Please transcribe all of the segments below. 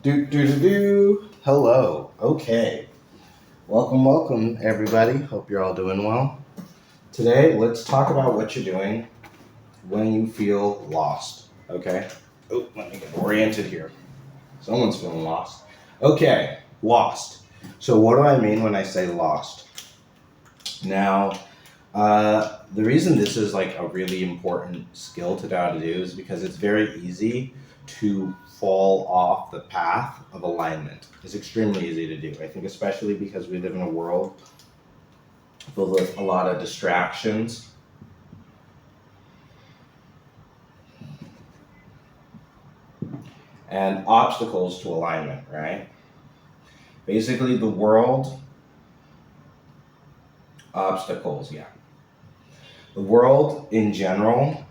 Hello. Okay. Welcome, everybody. Hope you're all doing well. Today, let's talk about what you're doing when you feel lost. Okay. Oh, let me get oriented here. Someone's feeling lost. Okay, lost. So, what do I mean when I say lost? Now, the reason this is like a really important skill to know how to do is because it's very easy to fall off the path of alignment. It's extremely easy to do. I think especially because we live in a world filled with a lot of distractions and obstacles to alignment, right? Basically the world obstacles, yeah. The world in general,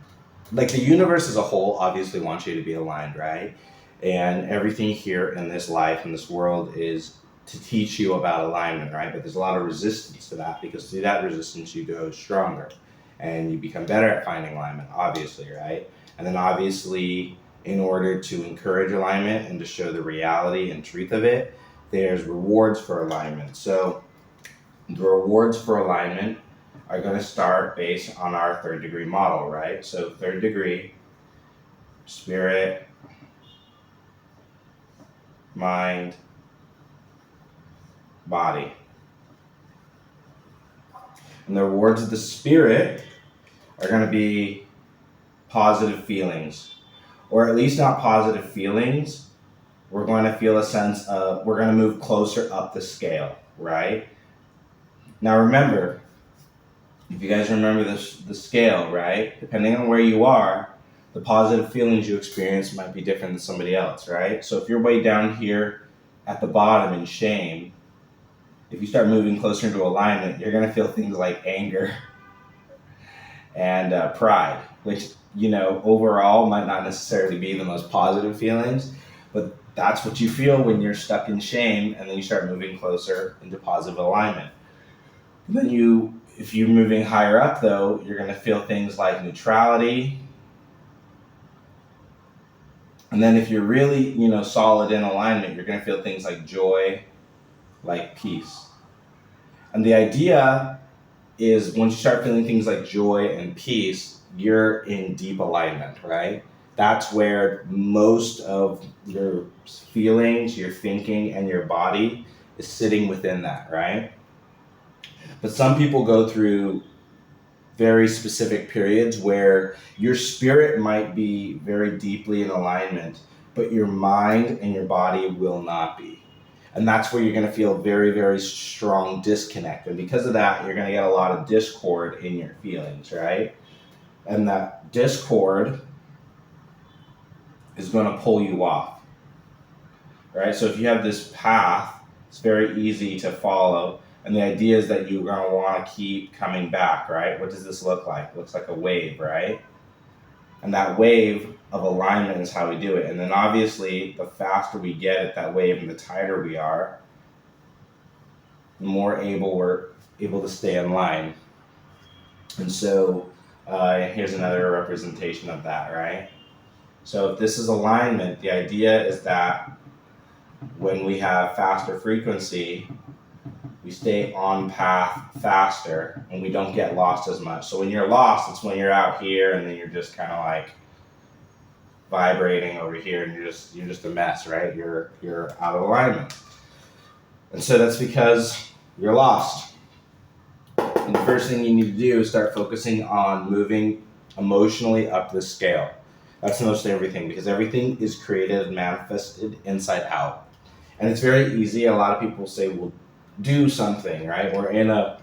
like the universe as a whole obviously wants you to be aligned, right? And everything here in this life in this world is to teach you about alignment, right? But there's a lot of resistance to that because through that resistance you go stronger and you become better at finding alignment, obviously, right? And then obviously, in order to encourage alignment and to show the reality and truth of it, there's rewards for alignment. So the rewards for alignment are going to start based on our third degree model, right? So third degree, spirit, mind, body. And the rewards of the spirit are going to be positive feelings, or at least not positive feelings. We're going to feel a sense of, we're going to move closer up the scale, right? Now remember, if you guys remember this, the scale, right? Depending on where you are, the positive feelings you experience might be different than somebody else, right? So if you're way down here at the bottom in shame, if you start moving closer into alignment, you're going to feel things like anger and pride, which, overall might not necessarily be the most positive feelings, but that's what you feel when you're stuck in shame, and then you start moving closer into positive alignment. And then if you're moving higher up though, you're going to feel things like neutrality. And then if you're really, solid in alignment, you're going to feel things like joy, like peace. And the idea is once you start feeling things like joy and peace, you're in deep alignment, right? That's where most of your feelings, your thinking, and your body is sitting within that, right? But some people go through very specific periods where your spirit might be very deeply in alignment, but your mind and your body will not be. And that's where you're going to feel very, very strong disconnect. And because of that, you're going to get a lot of discord in your feelings, right? And that discord is going to pull you off, right? So if you have this path, it's very easy to follow. And the idea is that you're going to want to keep coming back, right? What does this look like? It looks like a wave, right? And that wave of alignment is how we do it. And then obviously, the faster we get at that wave and the tighter we are, the more we're able to stay in line. And so here's another representation of that, right? So if this is alignment, the idea is that when we have faster frequency, we stay on path faster and we don't get lost as much. So when you're lost, it's when you're out here and then you're just kind of like vibrating over here and you're just a mess, right? You're out of alignment. And so that's because you're lost. And the first thing you need to do is start focusing on moving emotionally up the scale. That's most everything, because everything is created and manifested inside out. And it's very easy. A lot of people say, well, do something, right? We're in a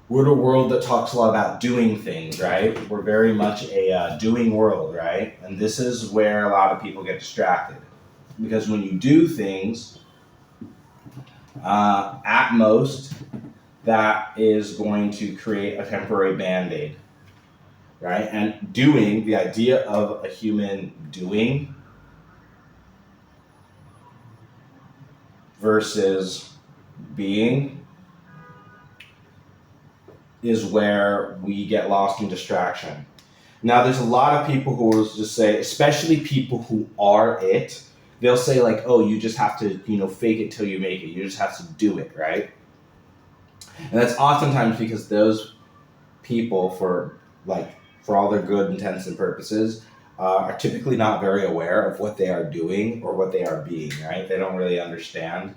world that talks a lot about doing things, right? We're very much a doing world, right? And this is where a lot of people get distracted. Because when you do things, at most, that is going to create a temporary band-aid, right? And doing, the idea of a human doing versus being is where we get lost in distraction. Now, there's a lot of people who will just say, especially people who are it, they'll say like, oh, you just have to, fake it till you make it. You just have to do it, right? And that's oftentimes because those people, for all their good intents and purposes, are typically not very aware of what they are doing or what they are being, right? They don't really understand.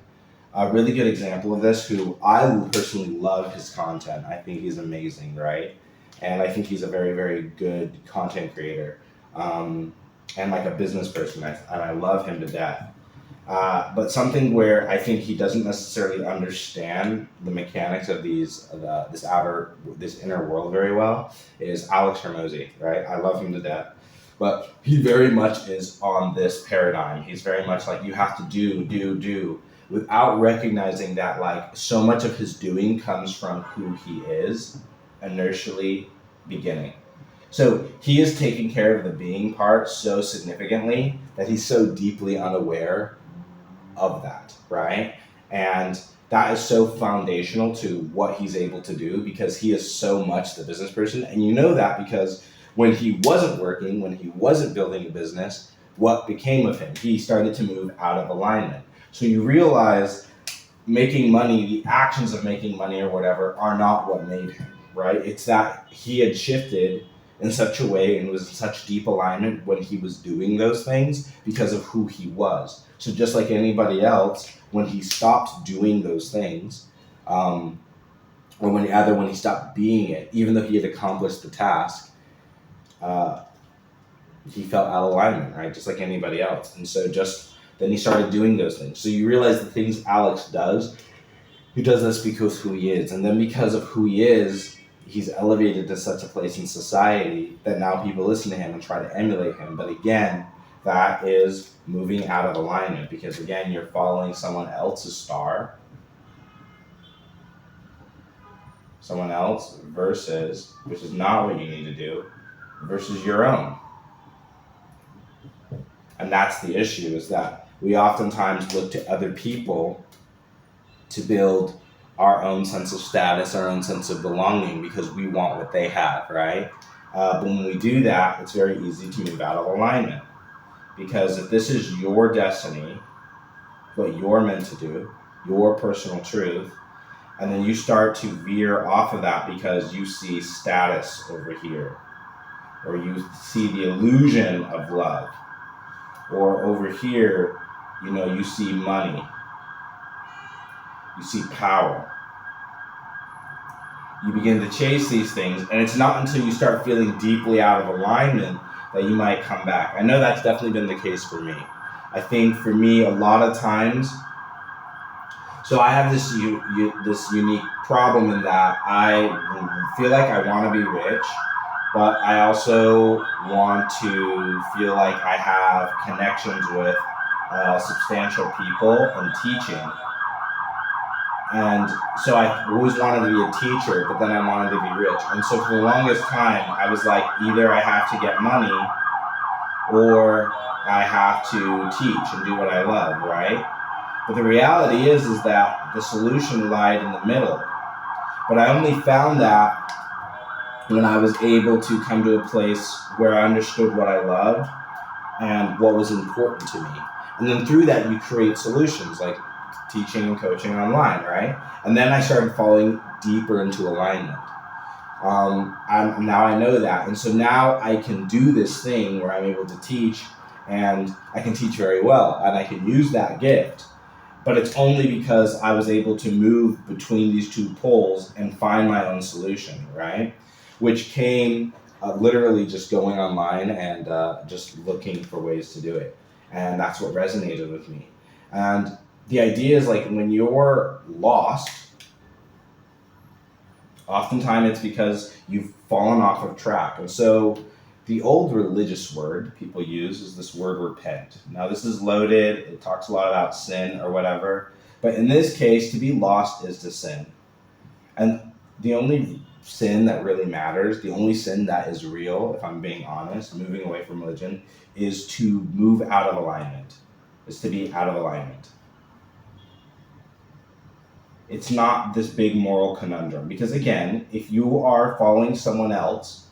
A really good example of this, who I personally love his content. I think he's amazing, right? And I think he's a very, very good content creator, and like a business person, and I love him to death. But something where I think he doesn't necessarily understand the mechanics of this inner world very well is Alex Hermosi, right? I love him to death, but he very much is on this paradigm. He's very much like, you have to do, without recognizing that like so much of his doing comes from who he is inertially beginning. So he is taking care of the being part so significantly that he's so deeply unaware of that, right? And that is so foundational to what he's able to do, because he is so much the business person. And you know that because when he wasn't working, when he wasn't building a business, what became of him? He started to move out of alignment. So you realize making money, the actions of making money or whatever, are not what made him, right? It's that he had shifted in such a way and was in such deep alignment when he was doing those things because of who he was. So just like anybody else, when he stopped doing those things, or when he stopped being it, even though he had accomplished the task, he felt out of alignment, right? Just like anybody else. And so then he started doing those things. So you realize the things Alex does, he does this because of who he is. And then because of who he is, he's elevated to such a place in society that now people listen to him and try to emulate him. But again, that is moving out of alignment, because again, you're following someone else's star, someone else versus, which is not what you need to do, versus your own. And that's the issue, is that we oftentimes look to other people to build our own sense of status, our own sense of belonging, because we want what they have, right? But when we do that, it's very easy to move out of alignment. Because if this is your destiny, what you're meant to do, your personal truth, and then you start to veer off of that because you see status over here, or you see the illusion of love, or over here, you see money, you see power. You begin to chase these things, and it's not until you start feeling deeply out of alignment that you might come back. I know that's definitely been the case for me. I think for me, a lot of times, so I have this unique problem in that I feel like I want to be rich, but I also want to feel like I have connections with substantial people and teaching. And so I always wanted to be a teacher, but then I wanted to be rich. And so for the longest time, I was like, either I have to get money or I have to teach and do what I love, right? But the reality is that the solution lied in the middle. But I only found that when I was able to come to a place where I understood what I loved and what was important to me. And then through that, you create solutions like teaching and coaching online, right? And then I started falling deeper into alignment. Now I know that. And so now I can do this thing where I'm able to teach, and I can teach very well, and I can use that gift. But it's only because I was able to move between these two poles and find my own solution, right? Which came literally just going online and just looking for ways to do it. And that's what resonated with me. And the idea is like, when you're lost, oftentimes it's because you've fallen off of track. And so the old religious word people use is this word repent. Now this is loaded, it talks a lot about sin or whatever, but in this case, to be lost is to sin. And the only sin that really matters, the only sin that is real, if I'm being honest, moving away from religion, is to move out of alignment, is to be out of alignment. It's not this big moral conundrum, because again, if you are following someone else,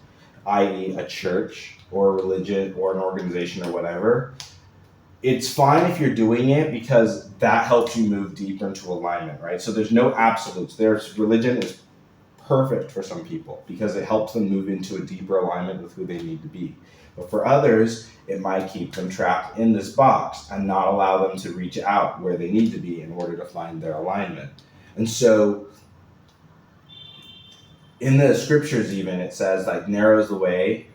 i.e. a church or a religion or an organization or whatever, it's fine if you're doing it because that helps you move deeper into alignment, right? So there's no absolutes. There's religion is perfect for some people because it helps them move into a deeper alignment with who they need to be. But for others, it might keep them trapped in this box and not allow them to reach out where they need to be in order to find their alignment. And so in the scriptures, even it says like narrow is the way.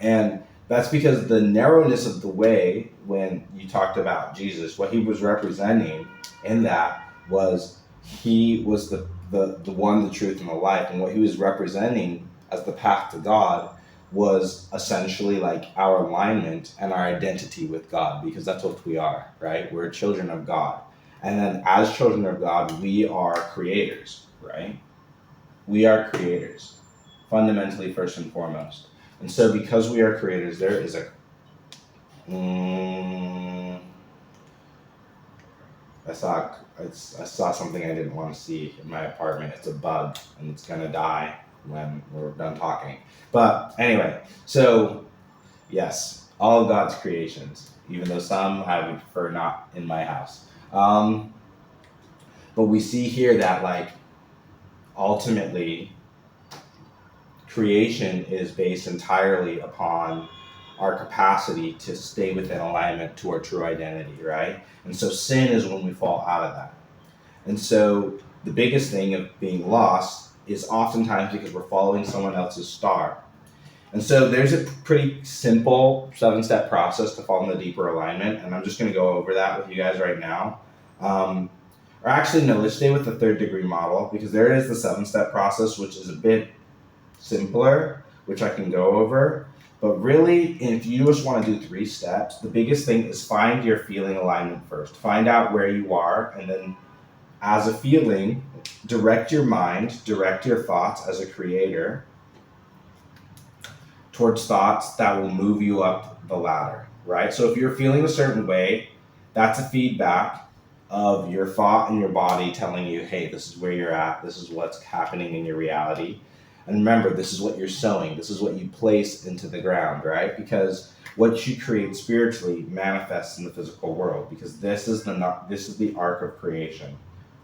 And that's because the narrowness of the way, when you talked about Jesus, what he was representing in that was he was the one, the truth, and the life. And what he was representing as the path to God was essentially like our alignment and our identity with God, because that's what we are, right? We're children of God. And then as children of God, we are creators, right? We are creators, fundamentally, first and foremost. And so because we are creators, there is a I saw something I didn't want to see in my apartment. It's a bug, and it's gonna die when we're done talking. But anyway, so yes, all of God's creations, even though some I would prefer not in my house. But we see here that like ultimately creation is based entirely upon our capacity to stay within alignment to our true identity, right? And so sin is when we fall out of that. And so the biggest thing of being lost is oftentimes because we're following someone else's star. And so there's a pretty simple 7-step process to fall in the deeper alignment, and I'm just going to go over that with you guys right now. Or actually, no, let's stay with the 3rd degree model, because there is the 7-step process, which is a bit simpler, which I can go over. But really, if you just want to do 3 steps, the biggest thing is find your feeling alignment first. Find out where you are, and then as a feeling, direct your mind, direct your thoughts as a creator towards thoughts that will move you up the ladder, right? So if you're feeling a certain way, that's a feedback of your thought and your body telling you, hey, this is where you're at, this is what's happening in your reality. And remember, this is what you're sowing, this is what you place into the ground, right? Because what you create spiritually manifests in the physical world, because this is the arc of creation,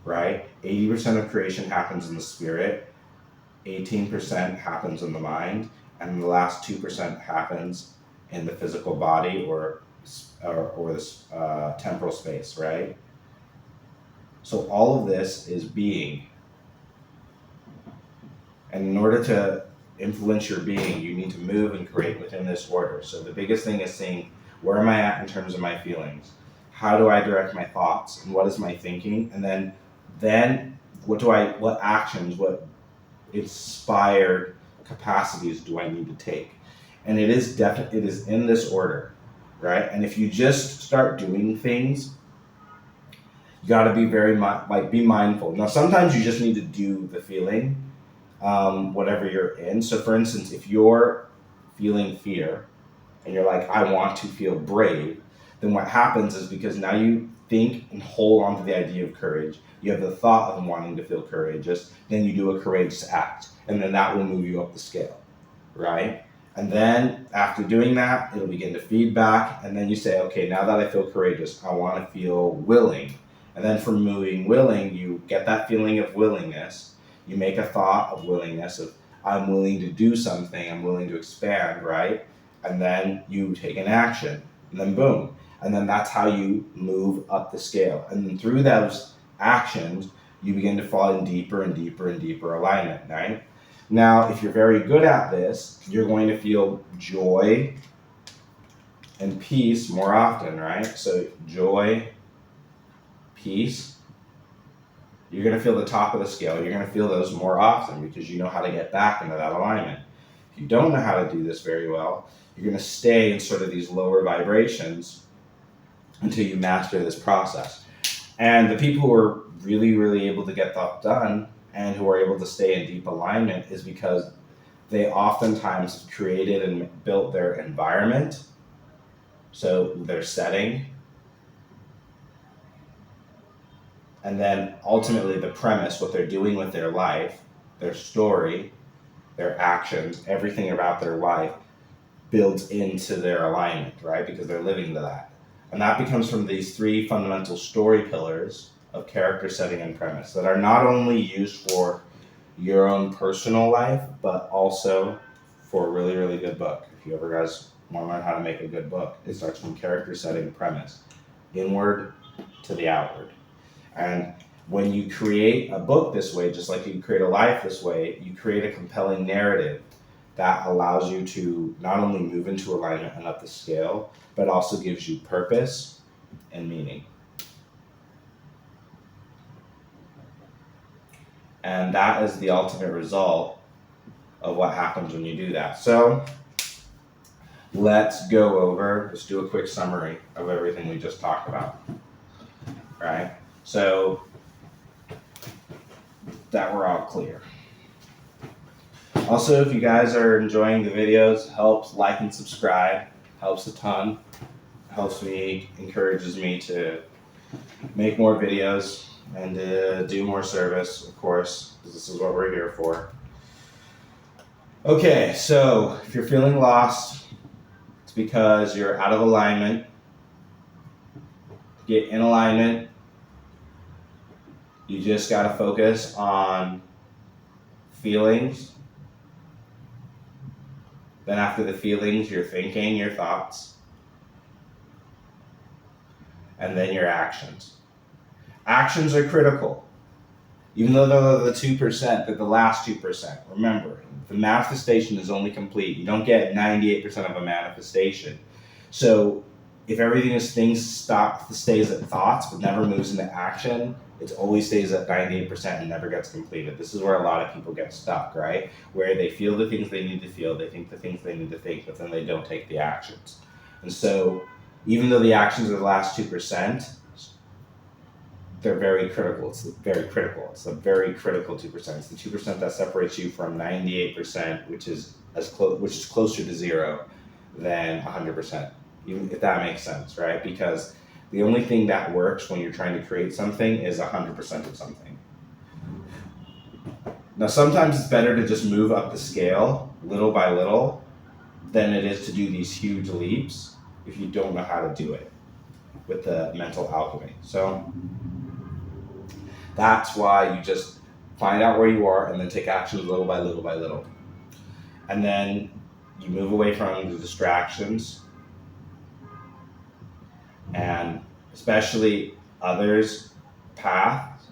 right? 80% of creation happens in the spirit, 18% happens in the mind, and the last 2% happens in the physical body or this temporal space, right? So all of this is being. And in order to influence your being, you need to move and create within this order. So the biggest thing is seeing, where am I at in terms of my feelings? How do I direct my thoughts? And what is my thinking? And then what actions, what inspired capacities do I need to take? And it is in this order, right? And if you just start doing things, you got to be be mindful. Now, sometimes you just need to do the feeling, whatever you're in. So, for instance, if you're feeling fear and you're like, I want to feel brave, then what happens is, because now you think and hold on to the idea of courage, you have the thought of wanting to feel courageous, then you do a courageous act, and then that will move you up the scale, right? And then after doing that, it'll begin to feedback, and then you say, okay, now that I feel courageous, I want to feel willing. And then from moving willing, you get that feeling of willingness, you make a thought of willingness, of I'm willing to do something, I'm willing to expand, right? And then you take an action, and then boom. And then that's how you move up the scale. And then through those actions, you begin to fall in deeper and deeper and deeper alignment, right? Now, if you're very good at this, you're going to feel joy and peace more often, right? So joy, peace, you're going to feel the top of the scale. You're going to feel those more often because you know how to get back into that alignment. If you don't know how to do this very well, you're going to stay in sort of these lower vibrations until you master this process. And the people who are really, really able to get that done and who are able to stay in deep alignment is because they oftentimes created and built their environment, so their setting, and then ultimately the premise, what they're doing with their life, their story, their actions, everything about their life built into their alignment, right? Because they're living to that. And that becomes from these three fundamental story pillars of character, setting, and premise that are not only used for your own personal life, but also for a really, really good book. If you ever guys want to learn how to make a good book, it starts from character, setting, premise, inward to the outward. And when you create a book this way, just like you create a life this way, you create a compelling narrative that allows you to not only move into alignment and up the scale, but also gives you purpose and meaning. And that is the ultimate result of what happens when you do that. So let's do a quick summary of everything we just talked about, right? So that we're all clear. Also, if you guys are enjoying the videos, helps like and subscribe, helps a ton, helps me, encourages me to make more videos and do more service, of course, because this is what we're here for. Okay, so if you're feeling lost, it's because you're out of alignment. To get in alignment, you just got to focus on feelings. Then after the feelings, your thinking, your thoughts, and then your actions. Actions are critical. Even though they're the 2%, they're the last 2%. Remember, the manifestation is only complete. You don't get 98% of a manifestation. So if everything stays at thoughts but never moves into action, it always stays at 98% and never gets completed. This is where a lot of people get stuck, right? Where they feel the things they need to feel, they think the things they need to think, but then they don't take the actions. And so even though the actions are the last 2%, they're very critical. It's very critical. It's a very critical 2%. It's the 2% that separates you from 98%, which is closer to zero than 100%. Even if that makes sense, right? Because the only thing that works when you're trying to create something is 100% of something. Now, sometimes it's better to just move up the scale little by little than it is to do these huge leaps if you don't know how to do it with the mental alchemy. So that's why you just find out where you are and then take action little by little by little. And then you move away from the distractions and especially others' paths,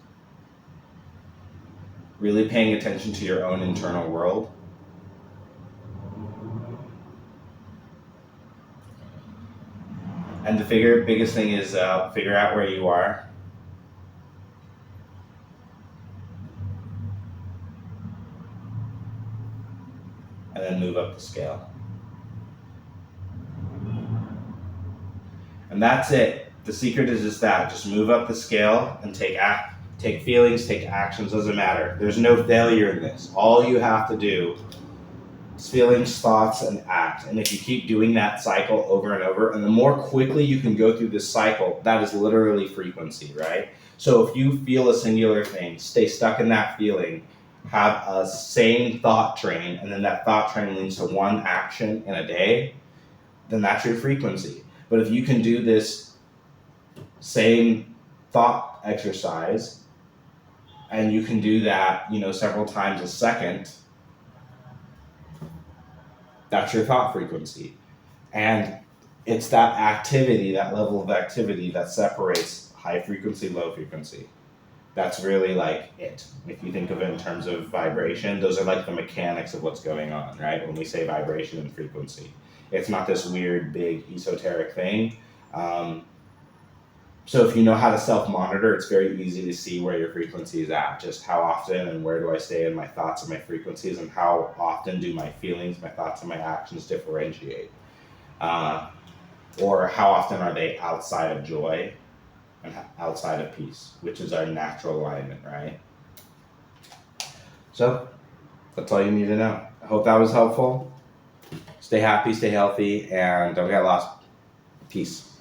really paying attention to your own internal world. And the biggest thing is figure out where you are. And then move up the scale. And that's it. The secret is just that. Just move up the scale and take feelings, take actions, doesn't matter. There's no failure in this. All you have to do is feelings, thoughts, and act. And if you keep doing that cycle over and over, and the more quickly you can go through this cycle, that is literally frequency, right? So if you feel a singular thing, stay stuck in that feeling, have a same thought train, and then that thought train leads to one action in a day, then that's your frequency. But if you can do this same thought exercise, and you can do that, several times a second, that's your thought frequency. And it's that activity, that level of activity that separates high frequency, low frequency. That's really like it. If you think of it in terms of vibration, those are like the mechanics of what's going on, right? When we say vibration and frequency. It's not this weird, big, esoteric thing. So if you know how to self-monitor, it's very easy to see where your frequency is at. Just how often and where do I stay in my thoughts and my frequencies, and how often do my feelings, my thoughts, and my actions differentiate? Or how often are they outside of joy and outside of peace, which is our natural alignment, right? So that's all you need to know. I hope that was helpful. Stay happy, stay healthy, and don't get lost. Peace.